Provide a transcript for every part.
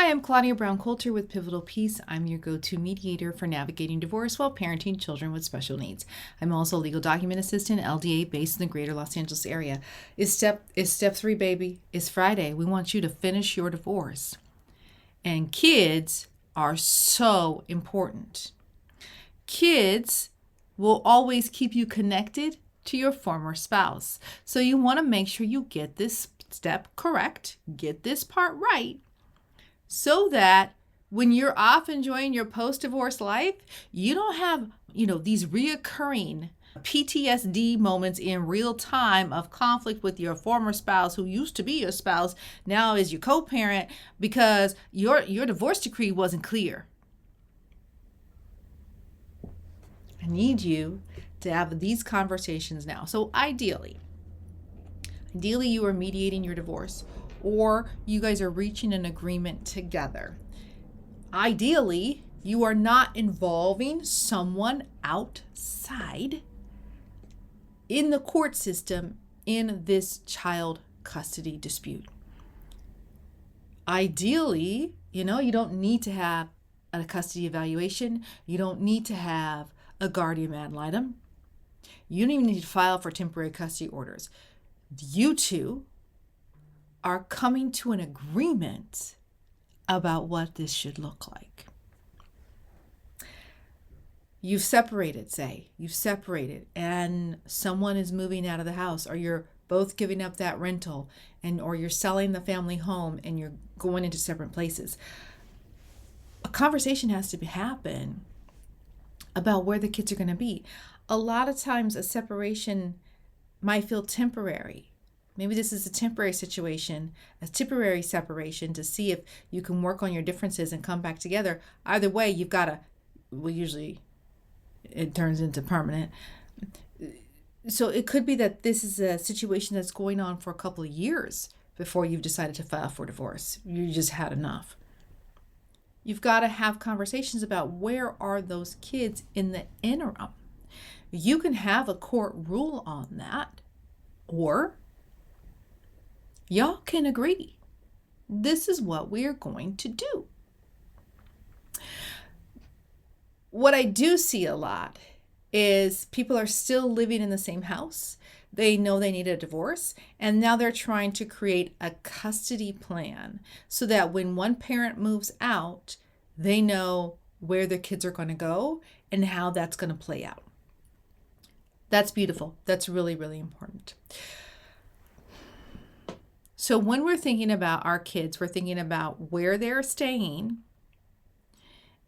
Hi, I'm Claudia Brown Coulter with Pivotal Peace. I'm your go-to mediator for navigating divorce while parenting children with special needs. I'm also a legal document assistant, LDA, based in the greater Los Angeles area. It's step 3, baby. It's Friday. We want you to finish your divorce. And kids are so important. Kids will always keep you connected to your former spouse. So you want to make sure you get this step correct, get this part right, so that when you're off enjoying your post-divorce life, you don't have, these reoccurring PTSD moments in real time of conflict with your former spouse who used to be your spouse, now is your co-parent, because your divorce decree wasn't clear. I need you to have these conversations now. So ideally you are mediating your divorce, or you guys are reaching an agreement together. Ideally, you are not involving someone outside in the court system in this child custody dispute. Ideally, you don't need to have a custody evaluation. You don't need to have a guardian ad litem. You don't even need to file for temporary custody orders. You two are coming to an agreement about what this should look like. You've separated, and someone is moving out of the house, or you're both giving up that rental, or you're selling the family home and you're going into separate places. A conversation has to happen about where the kids are going to be. A lot of times a separation might feel temporary. Maybe this is a temporary situation, a temporary separation, to see if you can work on your differences and come back together. Either way, you've got to, usually it turns into permanent. So it could be that this is a situation that's going on for a couple of years before you've decided to file for divorce. You just had enough. You've got to have conversations about where are those kids in the interim. You can have a court rule on that, or y'all can agree. This is what we are going to do. What I do see a lot is people are still living in the same house. They know they need a divorce, and now they're trying to create a custody plan so that when one parent moves out, they know where their kids are going to go and how that's going to play out. That's beautiful. That's really, really important. So when we're thinking about our kids, we're thinking about where they're staying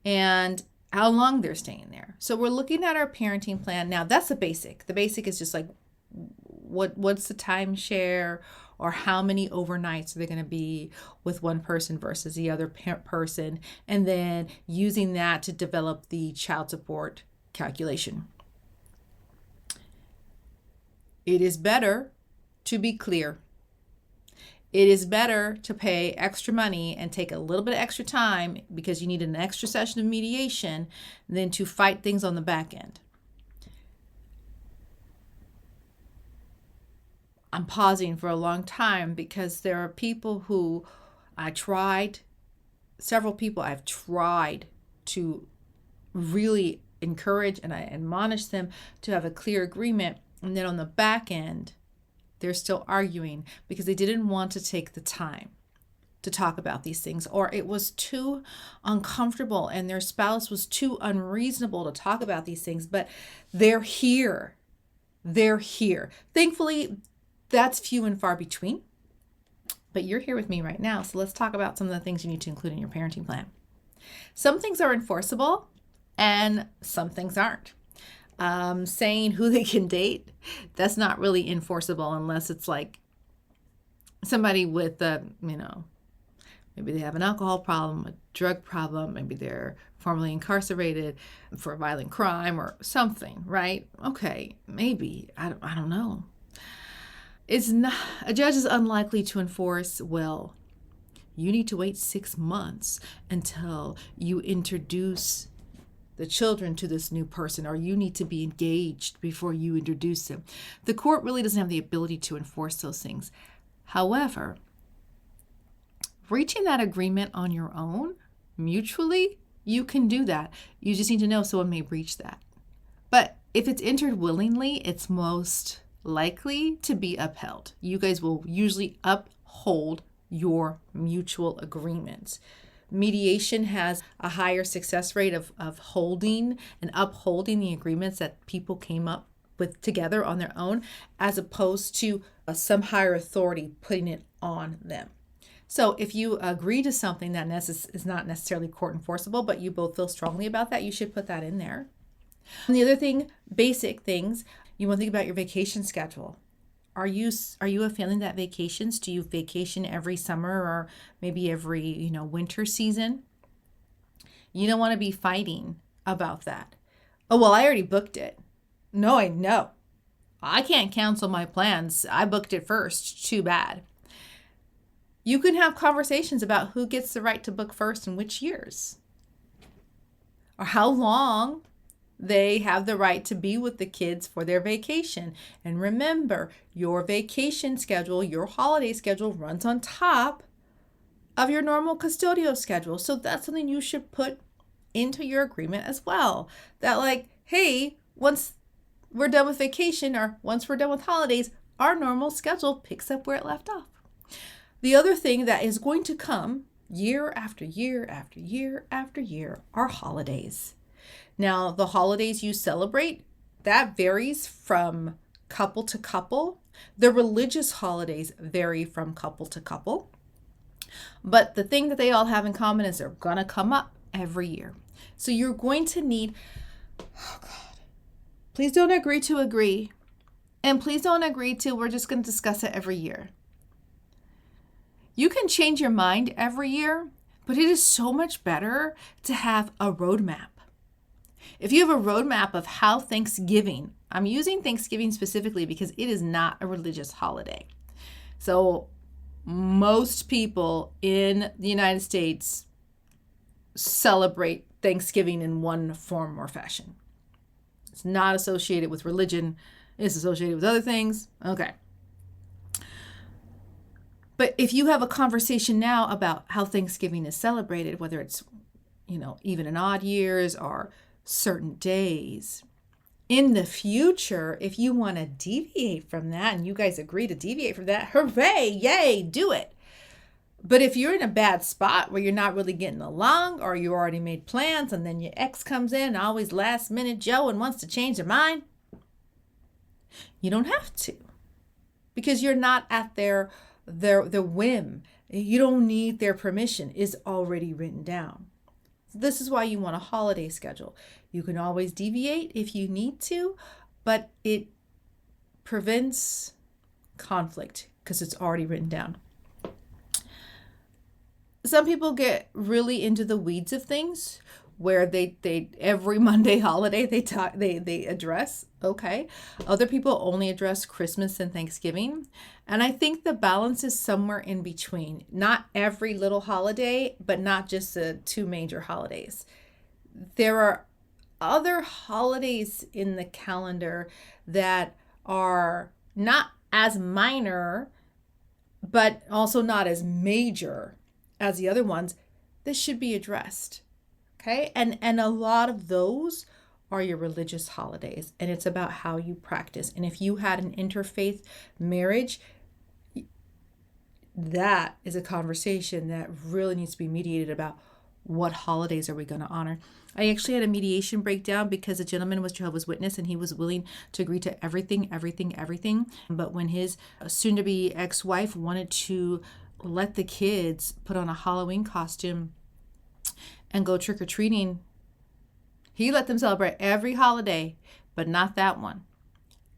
and how long they're staying there. So we're looking at our parenting plan. Now, that's the basic. The basic is just like, what's the timeshare, or how many overnights are they going to be with one person versus the other person, and then using that to develop the child support calculation. It is better to be clear. It is better to pay extra money and take a little bit of extra time because you need an extra session of mediation than to fight things on the back end. I'm pausing for a long time because there are people who several people I've tried to really encourage, and I admonish them to have a clear agreement. And then on the back end, they're still arguing because they didn't want to take the time to talk about these things, or it was too uncomfortable and their spouse was too unreasonable to talk about these things. But they're here. Thankfully, that's few and far between. But you're here with me right now, so let's talk about some of the things you need to include in your parenting plan. Some things are enforceable and some things aren't. Saying who they can date, that's not really enforceable unless it's like somebody with maybe they have an alcohol problem, a drug problem, maybe they're formerly incarcerated for a violent crime or something, right? Okay, maybe, I don't know. It's not, a judge is unlikely to enforce, well, you need to wait 6 months until you introduce the children to this new person, or you need to be engaged before you introduce them. The court really doesn't have the ability to enforce those things. However, Reaching that agreement on your own, mutually, you can do that. You just need to know someone may breach that. But if it's entered willingly, it's most likely to be upheld. You guys will usually uphold your mutual agreements. Mediation has a higher success rate of holding and upholding the agreements that people came up with together on their own, as opposed to some higher authority putting it on them. So if you agree to something that is not necessarily court enforceable, but you both feel strongly about that, you should put that in there. And the other thing, basic things, you want to think about your vacation schedule. Are you a family that vacations? Do you vacation every summer or maybe every, winter season? You don't want to be fighting about that. Oh, well, I already booked it. No, I know. I can't cancel my plans. I booked it first. Too bad. You can have conversations about who gets the right to book first and which years, or how long they have the right to be with the kids for their vacation. And remember, your vacation schedule, your holiday schedule runs on top of your normal custodial schedule. So that's something you should put into your agreement as well. That hey, once we're done with vacation or once we're done with holidays, our normal schedule picks up where it left off. The other thing that is going to come year after year after year after year are holidays. Now, the holidays you celebrate, that varies from couple to couple. The religious holidays vary from couple to couple. But the thing that they all have in common is they're going to come up every year. So you're going to need, please don't agree to agree. And please don't agree to, we're just going to discuss it every year. You can change your mind every year, but it is so much better to have a roadmap. If you have a roadmap of how Thanksgiving, I'm using Thanksgiving specifically because it is not a religious holiday. So most people in the United States celebrate Thanksgiving in one form or fashion. It's not associated with religion. It's associated with other things. Okay. But if you have a conversation now about how Thanksgiving is celebrated, whether it's, even in odd years or certain days, in the future, if you want to deviate from that and you guys agree to deviate from that, hooray, yay, do it. But if you're in a bad spot where you're not really getting along or you already made plans and then your ex comes in, always last minute Joe, and wants to change their mind, you don't have to, because you're not at their whim. You don't need their permission. It's already written down. This is why you want a holiday schedule. You can always deviate if you need to, but it prevents conflict because it's already written down. Some people get really into the weeds of things where they every Monday holiday they address. Okay. Other people only address Christmas and Thanksgiving. And I think the balance is somewhere in between. Not every little holiday, but not just the two major holidays. There are other holidays in the calendar that are not as minor, but also not as major as the other ones. This should be addressed. Okay, and a lot of those are your religious holidays, and it's about how you practice. And if you had an interfaith marriage, that is a conversation that really needs to be mediated about what holidays are we going to honor. I actually had a mediation breakdown because a gentleman was Jehovah's Witness and he was willing to agree to everything. But when his soon-to-be ex-wife wanted to let the kids put on a Halloween costume and go trick-or-treating, he let them celebrate every holiday, but not that one.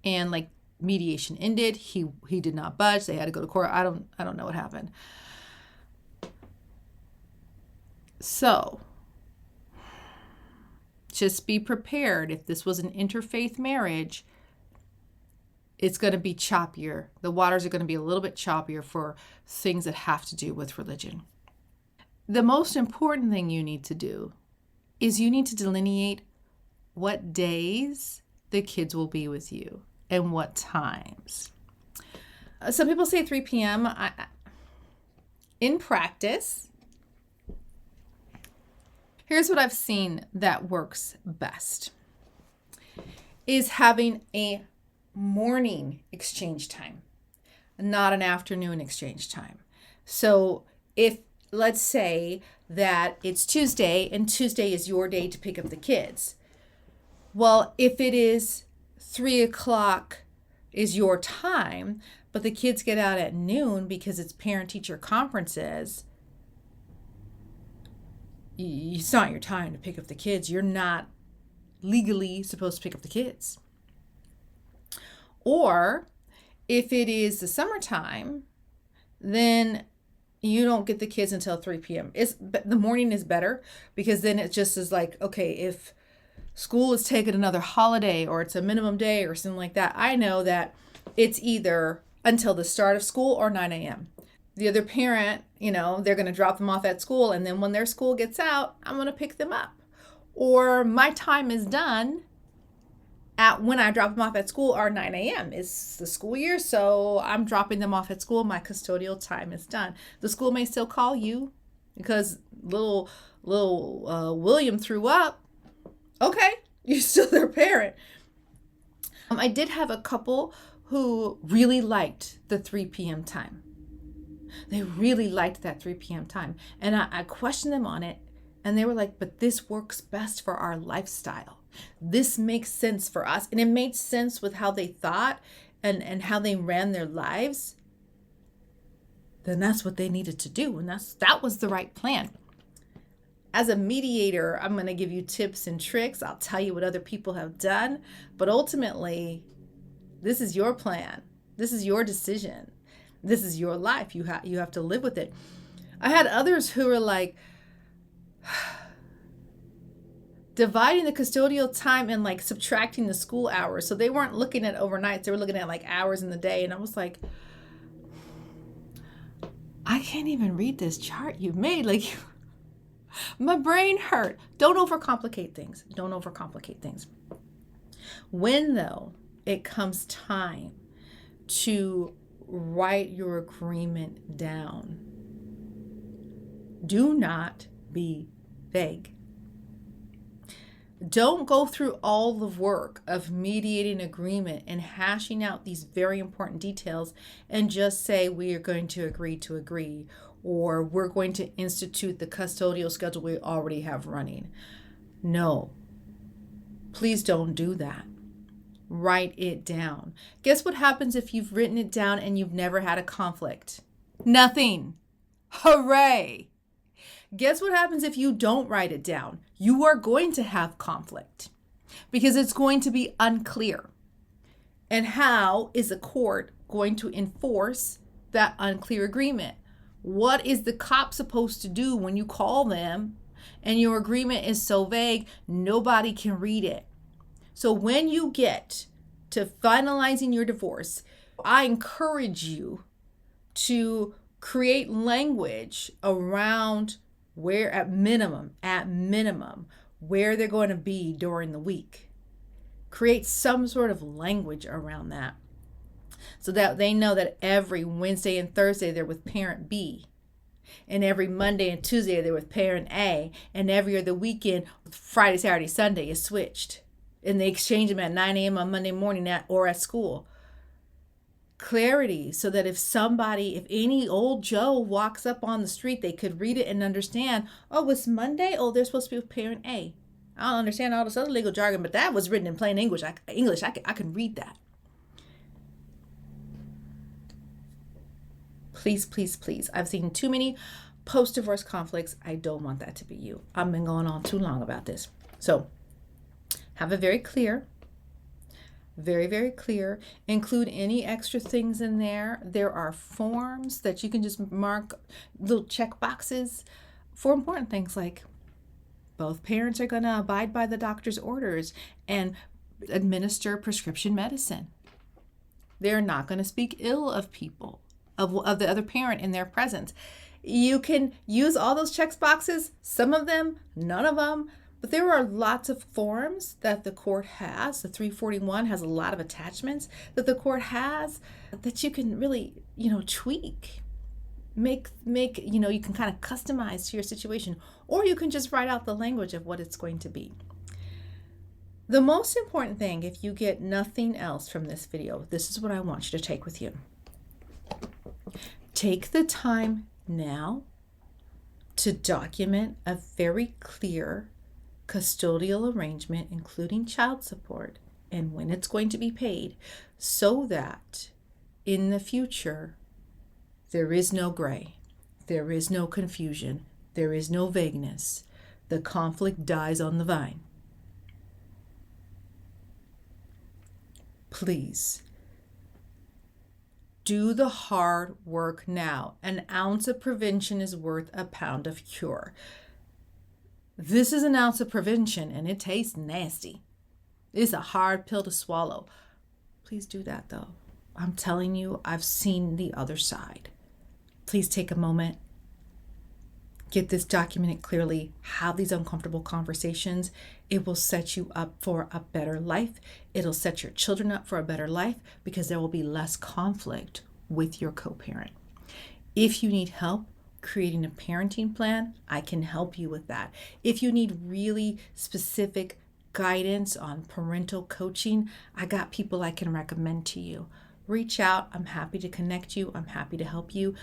And mediation ended. He did not budge. They had to go to court. I don't know what happened. So just be prepared. If this was an interfaith marriage, it's going to be choppier. The waters are going to be a little bit choppier for things that have to do with religion. The most important thing you need to do is you need to delineate what days the kids will be with you and what times. Some people say 3 p.m. In practice, here's what I've seen that works best is having a morning exchange time, not an afternoon exchange time. So if, let's say that it's Tuesday and Tuesday is your day to pick up the kids. Well, if it is 3 o'clock is your time, but the kids get out at noon because it's parent-teacher conferences, it's not your time to pick up the kids. You're not legally supposed to pick up the kids. Or if it is the summertime, then you don't get the kids until 3 p.m. The morning is better because then it just is like, okay, if school is taking another holiday or it's a minimum day or something like that, I know that it's either until the start of school or 9 a.m. The other parent, they're going to drop them off at school, and then when their school gets out, I'm going to pick them up. Or my time is done at when I drop them off at school or 9 a.m. is the school year, so I'm dropping them off at school. My custodial time is done. The school may still call you because little William threw up. Okay, you're still their parent. I did have a couple who really liked the 3 p.m. time. They really liked that 3 p.m. time. And I questioned them on it, and they were like, but this works best for our lifestyle. This makes sense for us. And it made sense with how they thought and how they ran their lives. Then that's what they needed to do. And that was the right plan. As a mediator, I'm going to give you tips and tricks. I'll tell you what other people have done. But ultimately, this is your plan. This is your decision. This is your life. You have to live with it. I had others who were like dividing the custodial time and like subtracting the school hours. So they weren't looking at overnights. They were looking at like hours in the day. And I was like, I can't even read this chart you made. Like, my brain hurt. Don't overcomplicate things. Don't overcomplicate things. When, though, it comes time to write your agreement down, do not be vague. Don't go through all the work of mediating agreement and hashing out these very important details and just say we are going to agree, or we're going to institute the custodial schedule we already have running. No, please don't do that. Write it down. Guess what happens if you've written it down and you've never had a conflict? Nothing. Hooray. Guess what happens if you don't write it down? You are going to have conflict because it's going to be unclear. And how is the court going to enforce that unclear agreement? What is the cop supposed to do when you call them and your agreement is so vague, nobody can read it? So when you get to finalizing your divorce, I encourage you to create language around where at minimum, where they're going to be during the week. Create some sort of language around that so that they know that every Wednesday and Thursday they're with parent B, and every Monday and Tuesday they're with parent A, and every other weekend, Friday, Saturday, Sunday is switched. And they exchange them at 9 a.m. on Monday morning or at school. Clarity, so that if any old Joe walks up on the street, they could read it and understand, oh, it's Monday? Oh, they're supposed to be with parent A. I don't understand all this other legal jargon, but that was written in plain English. I can read that. Please, please, please. I've seen too many post-divorce conflicts. I don't want that to be you. I've been going on too long about this. So, have it very clear, very, very clear. Include any extra things in there. There are forms that you can just mark, little check boxes for important things like both parents are going to abide by the doctor's orders and administer prescription medicine. They're not going to speak ill of people, of the other parent in their presence. You can use all those check boxes, some of them, none of them. But there are lots of forms that the court has. The 341 has a lot of attachments that the court has that you can really, tweak. you can kind of customize to your situation, or you can just write out the language of what it's going to be. The most important thing, if you get nothing else from this video, this is what I want you to take with you. Take the time now to document a very clear custodial arrangement, including child support and when it's going to be paid, so that in the future, there is no gray, there is no confusion, there is no vagueness. The conflict dies on the vine. Please do the hard work now. An ounce of prevention is worth a pound of cure. This is an ounce of prevention and it tastes nasty. It's a hard pill to swallow. Please do that though. I'm telling you, I've seen the other side. Please take a moment, get this documented clearly, have these uncomfortable conversations. It will set you up for a better life. It'll set your children up for a better life because there will be less conflict with your co-parent. If you need help creating a parenting plan, I can help you with that. If you need really specific guidance on parental coaching, I got people I can recommend to you. Reach out. I'm happy to connect you. I'm happy to help you.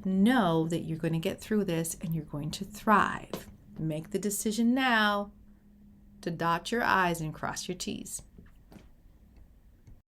Know that you're going to get through this and you're going to thrive. Make the decision now to dot your I's and cross your T's.